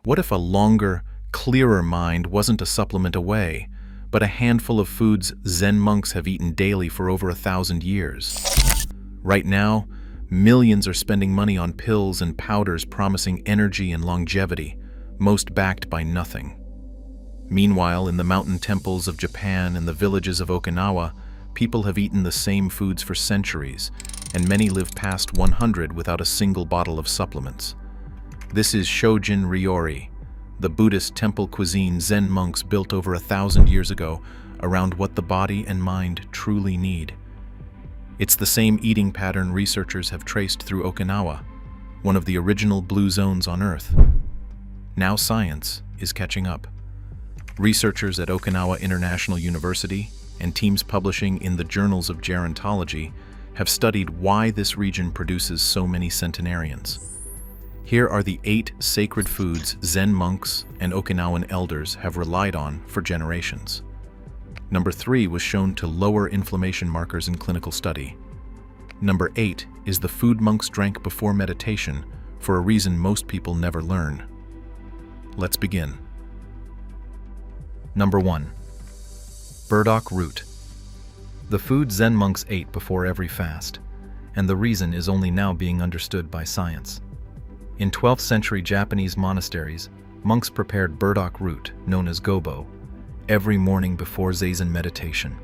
What if a longer, clearer mind wasn't a supplement away, but a handful of foods Zen monks have eaten daily for over 1,000 years? Right now, millions are spending money on pills and powders promising energy and longevity, most backed by nothing. Meanwhile, in the mountain temples of Japan and the villages of Okinawa, people have eaten the same foods for centuries, and many live past 100 without a single bottle of supplements. This is Shojin Ryori, the Buddhist temple cuisine Zen monks built over 1,000 years ago around what the body and mind truly need. It's the same eating pattern researchers have traced through Okinawa, one of the original blue zones on Earth. Now science is catching up. Researchers at Okinawa International University and teams publishing in the journals of gerontology have studied why this region produces so many centenarians. Here are the 8 sacred foods Zen monks and Okinawan elders have relied on for generations. Number 3 was shown to lower inflammation markers in clinical study. Number 8 is the food monks drank before meditation for a reason most people never learn. Let's begin. Number 1. Burdock root. The food Zen monks ate before every fast, and the reason is only now being understood by science. In 12th century Japanese monasteries, monks prepared burdock root, known as gobo, every morning before zazen meditation.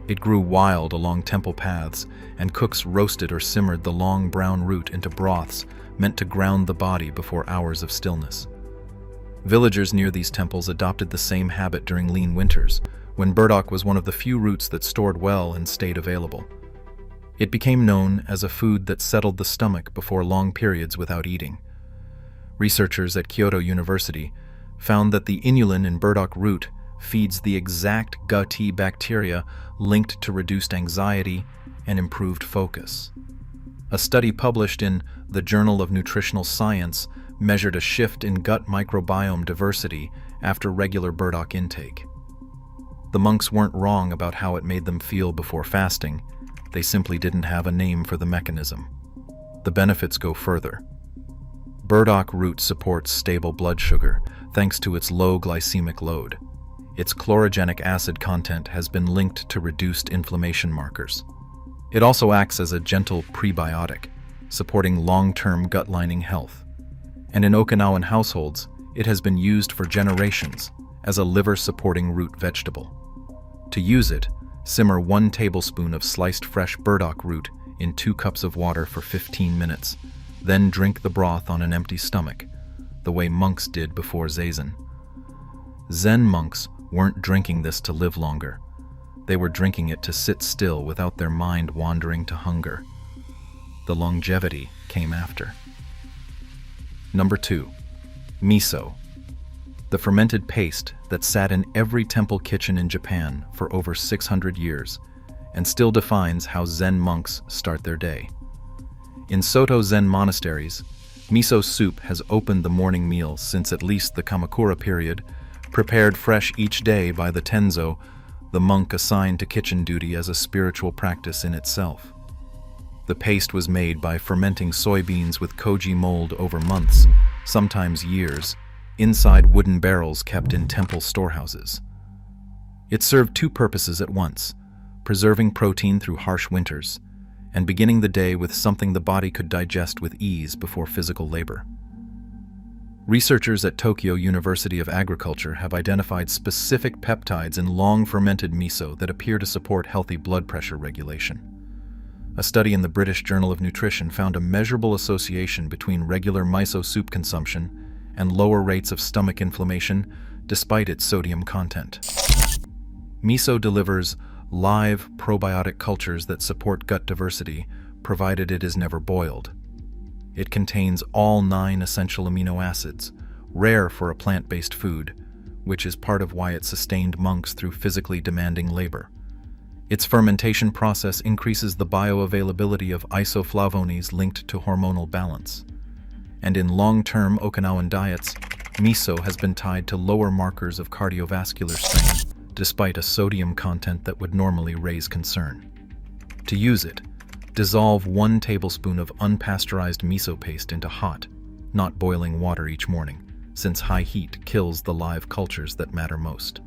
It grew wild along temple paths, and cooks roasted or simmered the long brown root into broths meant to ground the body before hours of stillness. Villagers near these temples adopted the same habit during lean winters, when burdock was one of the few roots that stored well and stayed available. It became known as a food that settled the stomach before long periods without eating. Researchers at Kyoto University found that the inulin in burdock root feeds the exact gut bacteria linked to reduced anxiety and improved focus. A study published in the Journal of Nutritional Science measured a shift in gut microbiome diversity after regular burdock intake. The monks weren't wrong about how it made them feel before fasting. They simply didn't have a name for the mechanism. The benefits go further. Burdock root supports stable blood sugar thanks to its low glycemic load. Its chlorogenic acid content has been linked to reduced inflammation markers. It also acts as a gentle prebiotic, supporting long-term gut lining health. And in Okinawan households, it has been used for generations as a liver-supporting root vegetable. To use it, simmer 1 tablespoon of sliced fresh burdock root in 2 cups of water for 15 minutes, then drink the broth on an empty stomach, the way monks did before zazen. Zen monks weren't drinking this to live longer. They were drinking it to sit still without their mind wandering to hunger. The longevity came after. Number 2. Miso. The fermented paste that sat in every temple kitchen in Japan for over 600 years and still defines how Zen monks start their day. In Soto Zen monasteries, miso soup has opened the morning meal since at least the Kamakura period, prepared fresh each day by the tenzo, the monk assigned to kitchen duty as a spiritual practice in itself. The paste was made by fermenting soybeans with koji mold over months, sometimes years, inside wooden barrels kept in temple storehouses. It served 2 purposes at once: preserving protein through harsh winters, and beginning the day with something the body could digest with ease before physical labor. Researchers at Tokyo University of Agriculture have identified specific peptides in long-fermented miso that appear to support healthy blood pressure regulation. A study in the British Journal of Nutrition found a measurable association between regular miso soup consumption and lower rates of stomach inflammation despite its sodium content. Miso delivers live probiotic cultures that support gut diversity, provided it is never boiled. It contains all 9 essential amino acids, rare for a plant-based food, which is part of why it sustained monks through physically demanding labor. Its fermentation process increases the bioavailability of isoflavones linked to hormonal balance. And in long-term Okinawan diets, miso has been tied to lower markers of cardiovascular strain, despite a sodium content that would normally raise concern. To use it, dissolve 1 tablespoon of unpasteurized miso paste into hot, not boiling water each morning, since high heat kills the live cultures that matter most.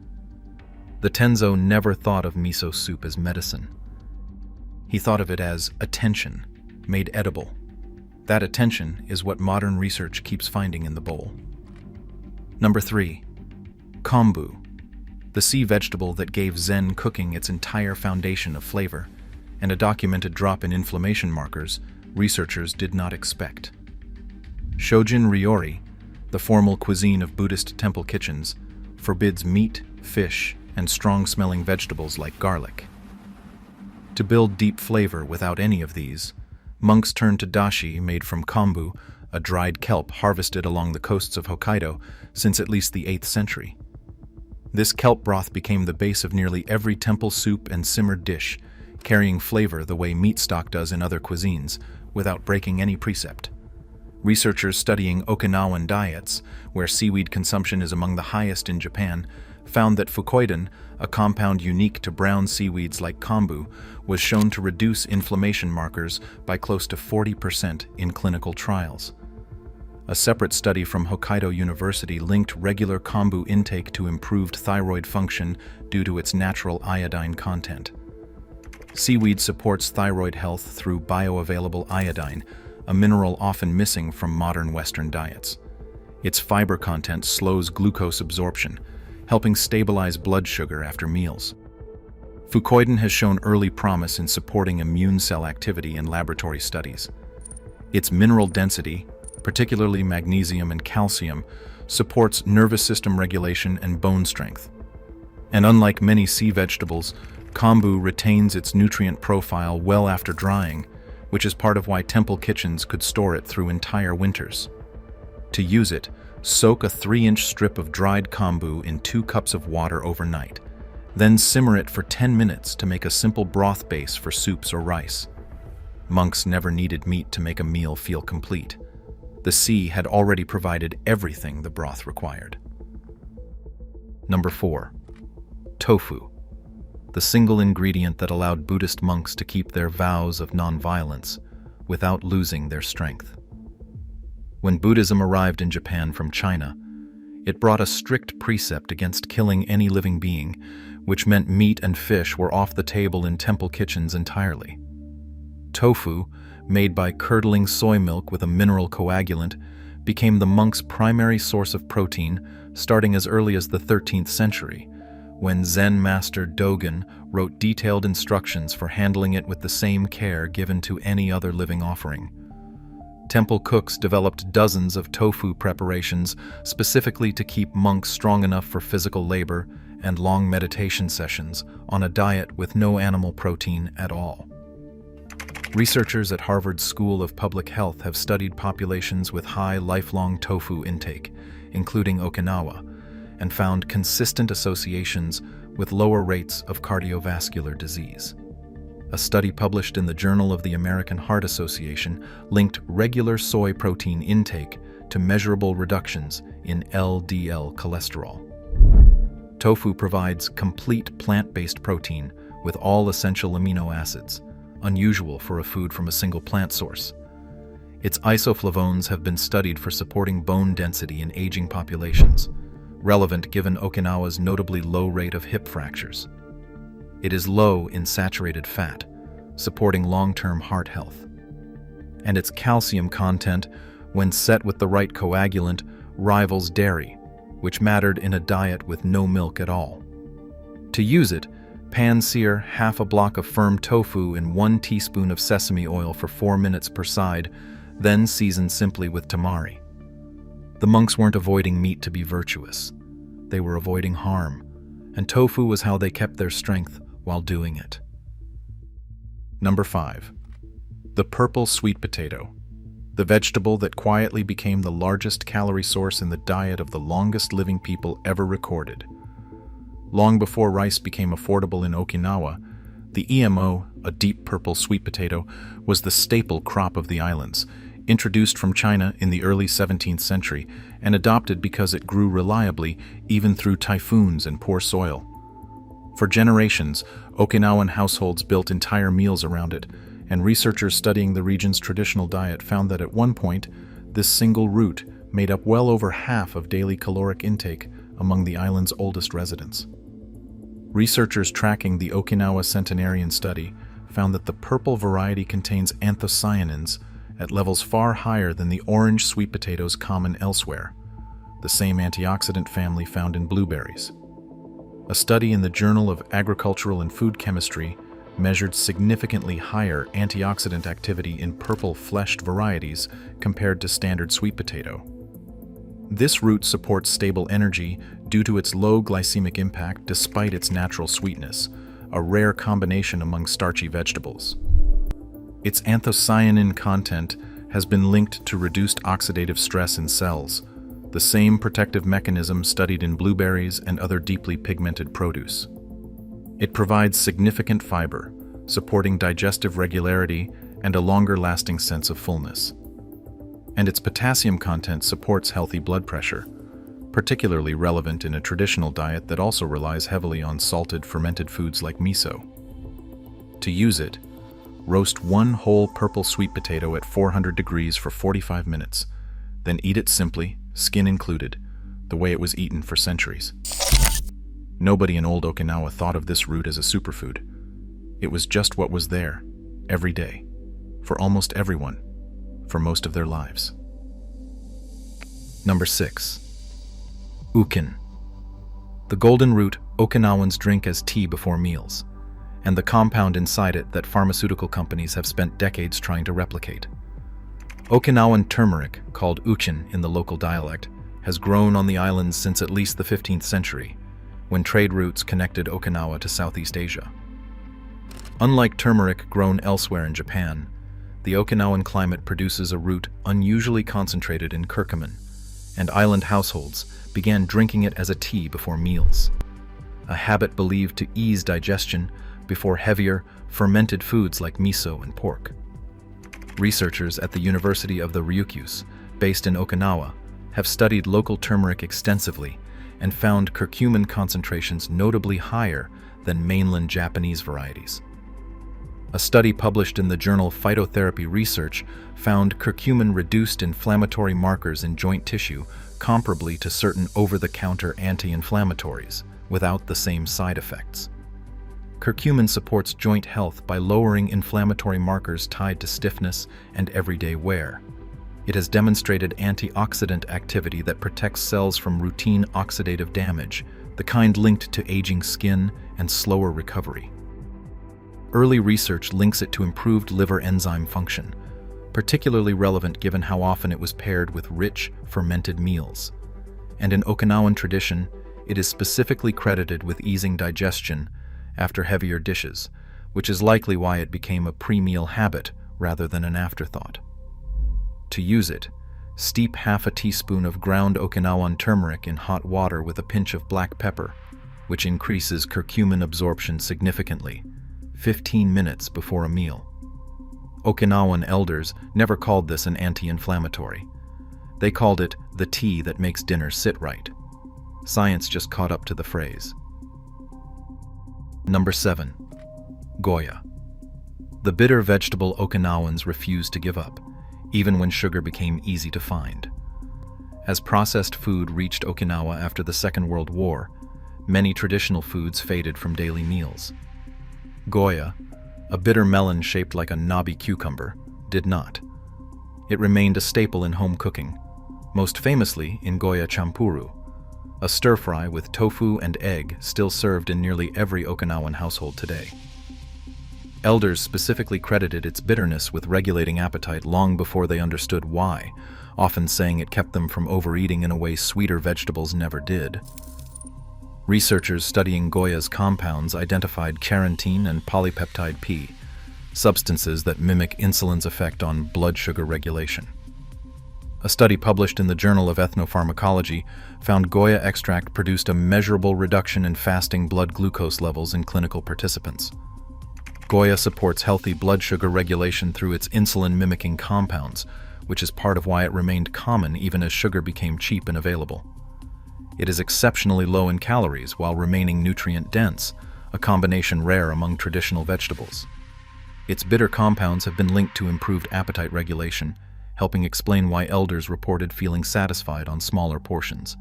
The Tenzo never thought of miso soup as medicine. He thought of it as attention, made edible. That attention is what modern research keeps finding in the bowl. Number 3. Kombu, the sea vegetable that gave Zen cooking its entire foundation of flavor, and a documented drop in inflammation markers researchers did not expect. Shojin Ryori, the formal cuisine of Buddhist temple kitchens, forbids meat, fish, and strong-smelling vegetables like garlic. To build deep flavor without any of these, monks turned to dashi made from kombu, a dried kelp harvested along the coasts of Hokkaido since at least the 8th century. This kelp broth became the base of nearly every temple soup and simmered dish, carrying flavor the way meat stock does in other cuisines, without breaking any precept. Researchers studying Okinawan diets, where seaweed consumption is among the highest in Japan, found that fukoidan, a compound unique to brown seaweeds like kombu, was shown to reduce inflammation markers by close to 40% in clinical trials. A separate study from Hokkaido University linked regular kombu intake to improved thyroid function due to its natural iodine content. Seaweed supports thyroid health through bioavailable iodine, a mineral often missing from modern Western diets. Its fiber content slows glucose absorption, helping stabilize blood sugar after meals. Fukoidan has shown early promise in supporting immune cell activity in laboratory studies. Its mineral density, particularly magnesium and calcium, supports nervous system regulation and bone strength. And unlike many sea vegetables, kombu retains its nutrient profile well after drying, which is part of why temple kitchens could store it through entire winters. To use it, soak a 3-inch strip of dried kombu in 2 cups of water overnight. Then simmer it for 10 minutes to make a simple broth base for soups or rice. Monks never needed meat to make a meal feel complete. The sea had already provided everything the broth required. Number 4. Tofu, the single ingredient that allowed Buddhist monks to keep their vows of nonviolence without losing their strength. When Buddhism arrived in Japan from China, it brought a strict precept against killing any living being, which meant meat and fish were off the table in temple kitchens entirely. Tofu, made by curdling soy milk with a mineral coagulant, became the monks' primary source of protein starting as early as the 13th century, when Zen master Dogen wrote detailed instructions for handling it with the same care given to any other living offering. Temple cooks developed dozens of tofu preparations specifically to keep monks strong enough for physical labor and long meditation sessions on a diet with no animal protein at all. Researchers at Harvard School of Public Health have studied populations with high lifelong tofu intake, including Okinawa, and found consistent associations with lower rates of cardiovascular disease. A study published in the Journal of the American Heart Association linked regular soy protein intake to measurable reductions in LDL cholesterol. Tofu provides complete plant-based protein with all essential amino acids, unusual for a food from a single plant source. Its isoflavones have been studied for supporting bone density in aging populations, relevant given Okinawa's notably low rate of hip fractures. It is low in saturated fat, supporting long-term heart health. And its calcium content, when set with the right coagulant, rivals dairy, which mattered in a diet with no milk at all. To use it, pan-sear half a block of firm tofu in 1 teaspoon of sesame oil for 4 minutes per side, then season simply with tamari. The monks weren't avoiding meat to be virtuous. They were avoiding harm, and tofu was how they kept their strength while doing it. Number 5. The purple sweet potato, the vegetable that quietly became the largest calorie source in the diet of the longest living people ever recorded. Long before rice became affordable in Okinawa, the EMO, a deep purple sweet potato, was the staple crop of the islands, introduced from China in the early 17th century and adopted because it grew reliably even through typhoons and poor soil. For generations, Okinawan households built entire meals around it, and researchers studying the region's traditional diet found that at one point, this single root made up well over half of daily caloric intake among the island's oldest residents. Researchers tracking the Okinawa centenarian study found that the purple variety contains anthocyanins at levels far higher than the orange sweet potatoes common elsewhere, the same antioxidant family found in blueberries. A study in the Journal of Agricultural and Food Chemistry measured significantly higher antioxidant activity in purple fleshed varieties compared to standard sweet potato. This root supports stable energy due to its low glycemic impact despite its natural sweetness, a rare combination among starchy vegetables. Its anthocyanin content has been linked to reduced oxidative stress in cells, the same protective mechanism studied in blueberries and other deeply pigmented produce. It provides significant fiber, supporting digestive regularity and a longer-lasting sense of fullness. And its potassium content supports healthy blood pressure, particularly relevant in a traditional diet that also relies heavily on salted fermented foods like miso. To use it, roast one whole purple sweet potato at 400 degrees for 45 minutes, then eat it simply, skin included, the way it was eaten for centuries. Nobody in old Okinawa thought of this root as a superfood. It was just what was there, every day, for almost everyone, for most of their lives. Number 6. Ukin. The golden root Okinawans drink as tea before meals, and the compound inside it that pharmaceutical companies have spent decades trying to replicate. Okinawan turmeric, called ukin in the local dialect, has grown on the islands since at least the 15th century, when trade routes connected Okinawa to Southeast Asia. Unlike turmeric grown elsewhere in Japan, the Okinawan climate produces a root unusually concentrated in curcumin, and island households began drinking it as a tea before meals, a habit believed to ease digestion before heavier, fermented foods like miso and pork. Researchers at the University of the Ryukyus, based in Okinawa, have studied local turmeric extensively and found curcumin concentrations notably higher than mainland Japanese varieties. A study published in the journal Phytotherapy Research found curcumin reduced inflammatory markers in joint tissue comparably to certain over-the-counter anti-inflammatories, without the same side effects. Curcumin supports joint health by lowering inflammatory markers tied to stiffness and everyday wear. It has demonstrated antioxidant activity that protects cells from routine oxidative damage, the kind linked to aging skin and slower recovery. Early research links it to improved liver enzyme function, particularly relevant given how often it was paired with rich, fermented meals. And in Okinawan tradition, it is specifically credited with easing digestion after heavier dishes, which is likely why it became a pre-meal habit rather than an afterthought. To use it, steep half a teaspoon of ground Okinawan turmeric in hot water with a pinch of black pepper, which increases curcumin absorption significantly, 15 minutes before a meal. Okinawan elders never called this an anti-inflammatory. They called it the tea that makes dinner sit right. Science just caught up to the phrase. Number 7. Goya. The bitter vegetable Okinawans refused to give up, even when sugar became easy to find. As processed food reached Okinawa after the Second World War, many traditional foods faded from daily meals. Goya, a bitter melon shaped like a knobby cucumber, did not. It remained a staple in home cooking, most famously in Goya champuru, a stir-fry with tofu and egg still served in nearly every Okinawan household today. Elders specifically credited its bitterness with regulating appetite long before they understood why, often saying it kept them from overeating in a way sweeter vegetables never did. Researchers studying Goya's compounds identified carotene and polypeptide P, substances that mimic insulin's effect on blood sugar regulation. A study published in the Journal of Ethnopharmacology found Goya extract produced a measurable reduction in fasting blood glucose levels in clinical participants. Goya supports healthy blood sugar regulation through its insulin-mimicking compounds, which is part of why it remained common even as sugar became cheap and available. It is exceptionally low in calories while remaining nutrient-dense, a combination rare among traditional vegetables. Its bitter compounds have been linked to improved appetite regulation helping explain why elders reported feeling satisfied on smaller portions.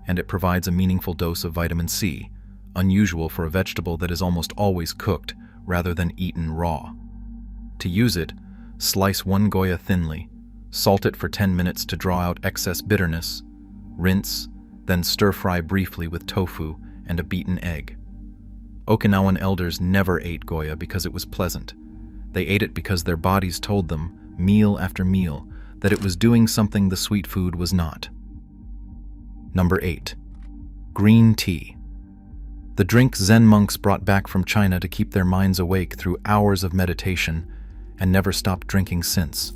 And it provides a meaningful dose of vitamin C, unusual for a vegetable that is almost always cooked rather than eaten raw. To use it, slice 1 Goya thinly, salt it for 10 minutes to draw out excess bitterness, rinse, then stir-fry briefly with tofu and a beaten egg. Okinawan elders never ate Goya because it was pleasant. They ate it because their bodies told them, meal after meal, that it was doing something the sweet food was not. Number 8. Green tea. The drink Zen monks brought back from China to keep their minds awake through hours of meditation and never stopped drinking since.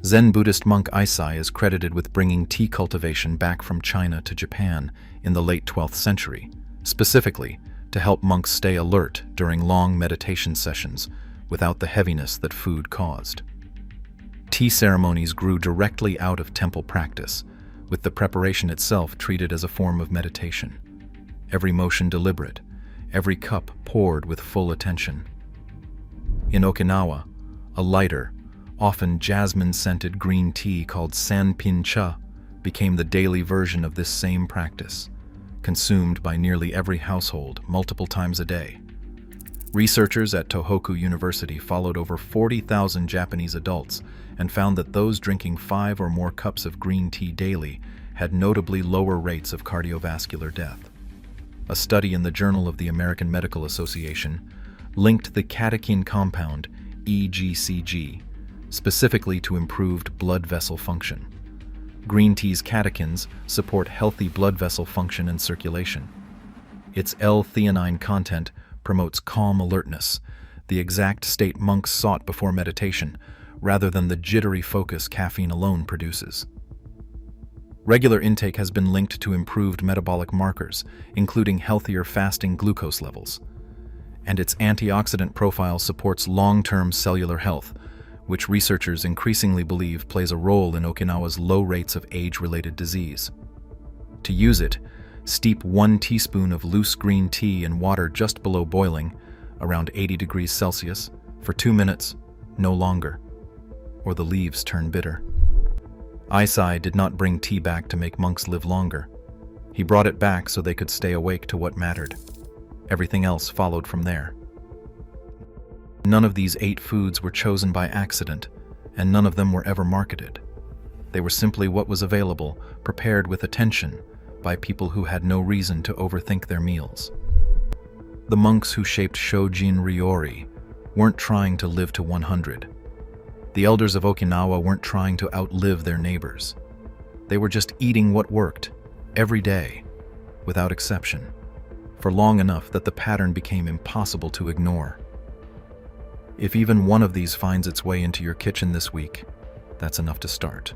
Zen Buddhist monk Aisai is credited with bringing tea cultivation back from China to Japan in the late 12th century, specifically to help monks stay alert during long meditation sessions without the heaviness that food caused. Tea ceremonies grew directly out of temple practice, with the preparation itself treated as a form of meditation. Every motion deliberate, every cup poured with full attention. In Okinawa, a lighter, often jasmine-scented green tea called sanpin cha became the daily version of this same practice, consumed by nearly every household multiple times a day. Researchers at Tohoku University followed over 40,000 Japanese adults and found that those drinking 5 or more cups of green tea daily had notably lower rates of cardiovascular death. A study in the Journal of the American Medical Association linked the catechin compound, EGCG, specifically to improved blood vessel function. Green tea's catechins support healthy blood vessel function and circulation. Its L-theanine content promotes calm alertness, the exact state monks sought before meditation, rather than the jittery focus caffeine alone produces. Regular intake has been linked to improved metabolic markers, including healthier fasting glucose levels. And its antioxidant profile supports long-term cellular health, which researchers increasingly believe plays a role in Okinawa's low rates of age-related disease. To use it, steep 1 teaspoon of loose green tea in water just below boiling, around 80 degrees Celsius, for 2 minutes, no longer, or the leaves turn bitter. Aisai did not bring tea back to make monks live longer. He brought it back so they could stay awake to what mattered. Everything else followed from there. None of these 8 foods were chosen by accident, and none of them were ever marketed. They were simply what was available, prepared with attention, by people who had no reason to overthink their meals. The monks who shaped Shojin Ryori weren't trying to live to 100. The elders of Okinawa weren't trying to outlive their neighbors. They were just eating what worked, every day, without exception, for long enough that the pattern became impossible to ignore. If even one of these finds its way into your kitchen this week, that's enough to start.